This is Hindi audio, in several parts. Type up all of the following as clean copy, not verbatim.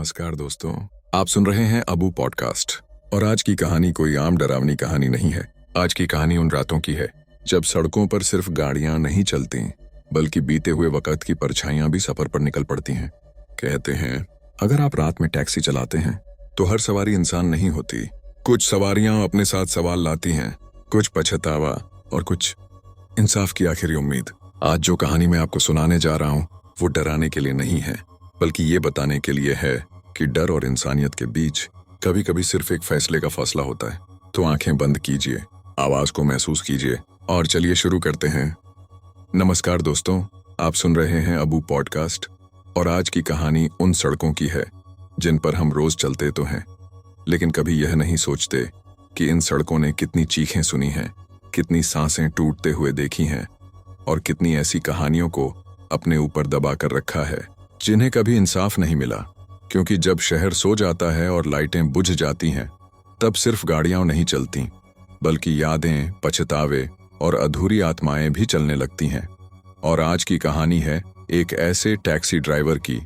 नमस्कार दोस्तों, आप सुन रहे हैं अबू पॉडकास्ट। और आज की कहानी कोई आम डरावनी कहानी नहीं है। आज की कहानी उन रातों की है जब सड़कों पर सिर्फ गाड़ियां नहीं चलती बल्कि बीते हुए वक्त की परछाइयां भी सफर पर निकल पड़ती हैं। कहते हैं अगर आप रात में टैक्सी चलाते हैं तो हर सवारी इंसान नहीं होती। कुछ सवारियां अपने साथ सवाल लाती हैं, कुछ पछतावा और कुछ इंसाफ की आखिरी उम्मीद। आज जो कहानी मैं आपको सुनाने जा रहा हूं वो डराने के लिए नहीं है, बल्कि ये बताने के लिए है कि डर और इंसानियत के बीच कभी कभी सिर्फ एक फैसले का फासला होता है। तो आंखें बंद कीजिए, आवाज को महसूस कीजिए और चलिए शुरू करते हैं। नमस्कार दोस्तों, आप सुन रहे हैं अबू पॉडकास्ट और आज की कहानी उन सड़कों की है जिन पर हम रोज चलते तो हैं, लेकिन कभी यह नहीं सोचते कि इन सड़कों ने कितनी चीखें सुनी हैं, कितनी सांसें टूटते हुए देखी हैं और कितनी ऐसी कहानियों को अपने ऊपर दबा कर रखा है जिन्हें कभी इंसाफ नहीं मिला। क्योंकि जब शहर सो जाता है और लाइटें बुझ जाती हैं तब सिर्फ गाड़ियां नहीं चलती बल्कि यादें, पछतावे और अधूरी आत्माएं भी चलने लगती हैं। और आज की कहानी है एक ऐसे टैक्सी ड्राइवर की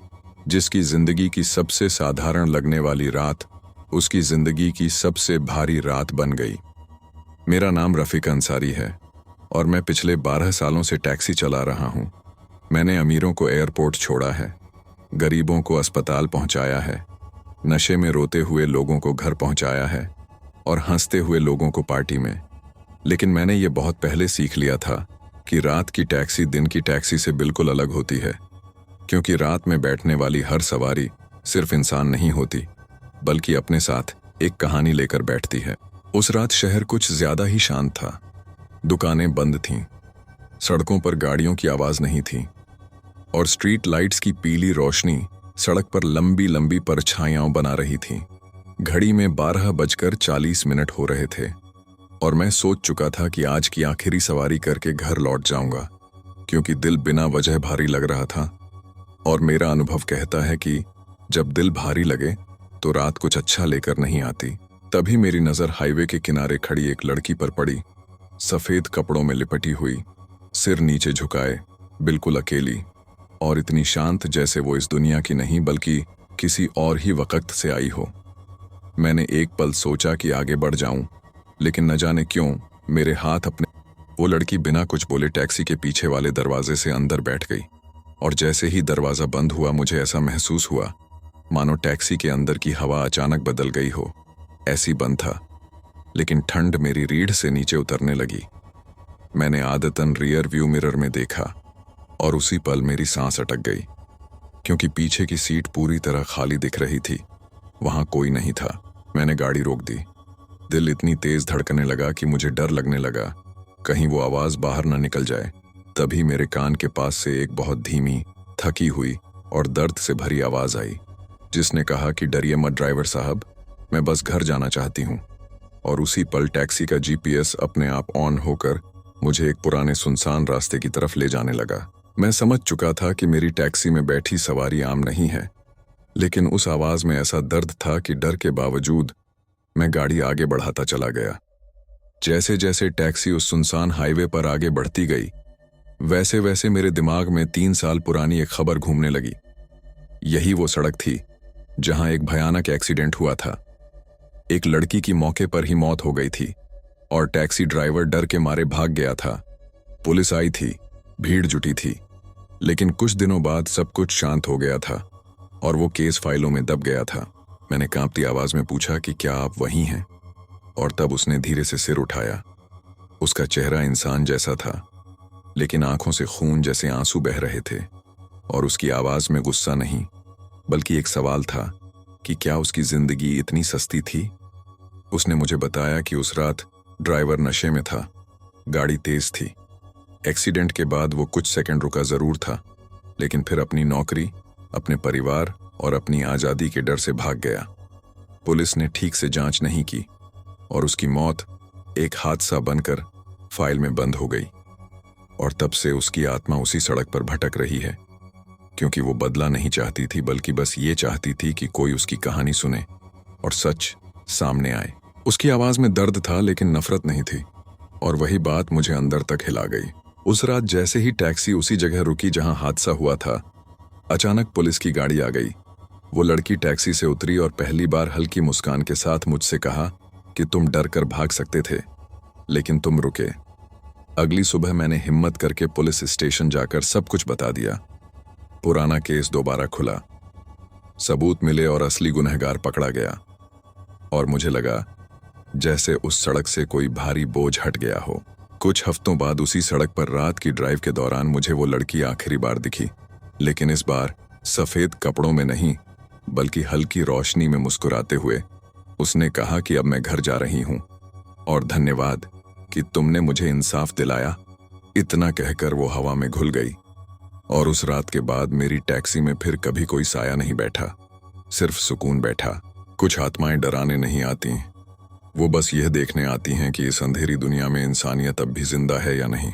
जिसकी जिंदगी की सबसे साधारण लगने वाली रात उसकी जिंदगी की सबसे भारी रात बन गई। मेरा नाम रफीक अंसारी है और मैं पिछले 12 सालों से टैक्सी चला रहा हूं। मैंने अमीरों को एयरपोर्ट छोड़ा है, गरीबों को अस्पताल पहुंचाया है, नशे में रोते हुए लोगों को घर पहुंचाया है और हंसते हुए लोगों को पार्टी में। लेकिन मैंने ये बहुत पहले सीख लिया था कि रात की टैक्सी दिन की टैक्सी से बिल्कुल अलग होती है। क्योंकि रात में बैठने वाली हर सवारी सिर्फ इंसान नहीं होती बल्कि अपने साथ एक कहानी लेकर बैठती है। उस रात शहर कुछ ज्यादा ही शांत था। दुकानें बंद थीं, सड़कों पर गाड़ियों की आवाज नहीं थी और स्ट्रीट लाइट्स की पीली रोशनी सड़क पर लंबी लंबी परछाइयां बना रही थी। घड़ी में 12:40 हो रहे थे और मैं सोच चुका था कि आज की आखिरी सवारी करके घर लौट जाऊंगा, क्योंकि दिल बिना वजह भारी लग रहा था। और मेरा अनुभव कहता है कि जब दिल भारी लगे तो रात कुछ अच्छा लेकर नहीं आती। तभी मेरी नजर हाईवे के किनारे खड़ी एक लड़की पर पड़ी, सफेद कपड़ों में लिपटी हुई, सिर नीचे झुकाए, बिल्कुल अकेली और इतनी शांत जैसे वो इस दुनिया की नहीं बल्कि किसी और ही वक्त से आई हो। मैंने एक पल सोचा कि आगे बढ़ जाऊं, लेकिन न जाने क्यों मेरे हाथ अपने। वो लड़की बिना कुछ बोले टैक्सी के पीछे वाले दरवाजे से अंदर बैठ गई और जैसे ही दरवाजा बंद हुआ मुझे ऐसा महसूस हुआ मानो टैक्सी के अंदर की हवा अचानक बदल गई हो। ऐसी बंद था, लेकिन ठंड मेरी रीढ़ से नीचे उतरने लगी। मैंने आदतन रियर व्यू मिरर में देखा और उसी पल मेरी सांस अटक गई, क्योंकि पीछे की सीट पूरी तरह खाली दिख रही थी। वहां कोई नहीं था। मैंने गाड़ी रोक दी। दिल इतनी तेज धड़कने लगा कि मुझे डर लगने लगा कहीं वो आवाज बाहर न निकल जाए। तभी मेरे कान के पास से एक बहुत धीमी, थकी हुई और दर्द से भरी आवाज आई, जिसने कहा कि डरिए मत ड्राइवर साहब, मैं बस घर जाना चाहती हूँ। और उसी पल टैक्सी का GPS अपने आप ऑन होकर मुझे एक पुराने सुनसान रास्ते की तरफ ले जाने लगा। मैं समझ चुका था कि मेरी टैक्सी में बैठी सवारी आम नहीं है, लेकिन उस आवाज में ऐसा दर्द था कि डर के बावजूद मैं गाड़ी आगे बढ़ाता चला गया। जैसे जैसे टैक्सी उस सुनसान हाईवे पर आगे बढ़ती गई वैसे वैसे मेरे दिमाग में 3 साल पुरानी एक खबर घूमने लगी। यही वो सड़क थी जहां एक भयानक एक्सीडेंट हुआ था। एक लड़की की मौके पर ही मौत हो गई थी और टैक्सी ड्राइवर डर के मारे भाग गया था। पुलिस आई थी, भीड़ जुटी थी, लेकिन कुछ दिनों बाद सब कुछ शांत हो गया था और वो केस फाइलों में दब गया था। मैंने कांपती आवाज में पूछा कि क्या आप वही हैं? और तब उसने धीरे से सिर उठाया। उसका चेहरा इंसान जैसा था, लेकिन आंखों से खून जैसे आंसू बह रहे थे और उसकी आवाज में गुस्सा नहीं बल्कि एक सवाल था कि क्या उसकी जिंदगी इतनी सस्ती थी। उसने मुझे बताया कि उस रात ड्राइवर नशे में था, गाड़ी तेज थी। एक्सीडेंट के बाद वो कुछ सेकंड रुका जरूर था, लेकिन फिर अपनी नौकरी, अपने परिवार और अपनी आजादी के डर से भाग गया। पुलिस ने ठीक से जांच नहीं की और उसकी मौत एक हादसा बनकर फाइल में बंद हो गई। और तब से उसकी आत्मा उसी सड़क पर भटक रही है, क्योंकि वो बदला नहीं चाहती थी बल्कि बस ये चाहती थी कि कोई उसकी कहानी सुने और सच सामने आए। उसकी आवाज में दर्द था लेकिन नफरत नहीं थी, और वही बात मुझे अंदर तक हिला गई। उस रात जैसे ही टैक्सी उसी जगह रुकी जहां हादसा हुआ था, अचानक पुलिस की गाड़ी आ गई। वो लड़की टैक्सी से उतरी और पहली बार हल्की मुस्कान के साथ मुझसे कहा कि तुम डर कर भाग सकते थे, लेकिन तुम रुके। अगली सुबह मैंने हिम्मत करके पुलिस स्टेशन जाकर सब कुछ बता दिया। पुराना केस दोबारा खुला, सबूत मिले और असली गुनहगार पकड़ा गया। और मुझे लगा जैसे उस सड़क से कोई भारी बोझ हट गया हो। कुछ हफ्तों बाद उसी सड़क पर रात की ड्राइव के दौरान मुझे वो लड़की आखिरी बार दिखी, लेकिन इस बार सफेद कपड़ों में नहीं, बल्कि हल्की रोशनी में मुस्कुराते हुए। उसने कहा कि अब मैं घर जा रही हूं और धन्यवाद कि तुमने मुझे इंसाफ दिलाया। इतना कहकर वो हवा में घुल गई और उस रात के बाद मेरी टैक्सी में फिर कभी कोई साया नहीं बैठा, सिर्फ सुकून बैठा। कुछ आत्माएं डराने नहीं आती, वो बस यह देखने आती हैं कि इस अंधेरी दुनिया में इंसानियत अब भी जिंदा है या नहीं।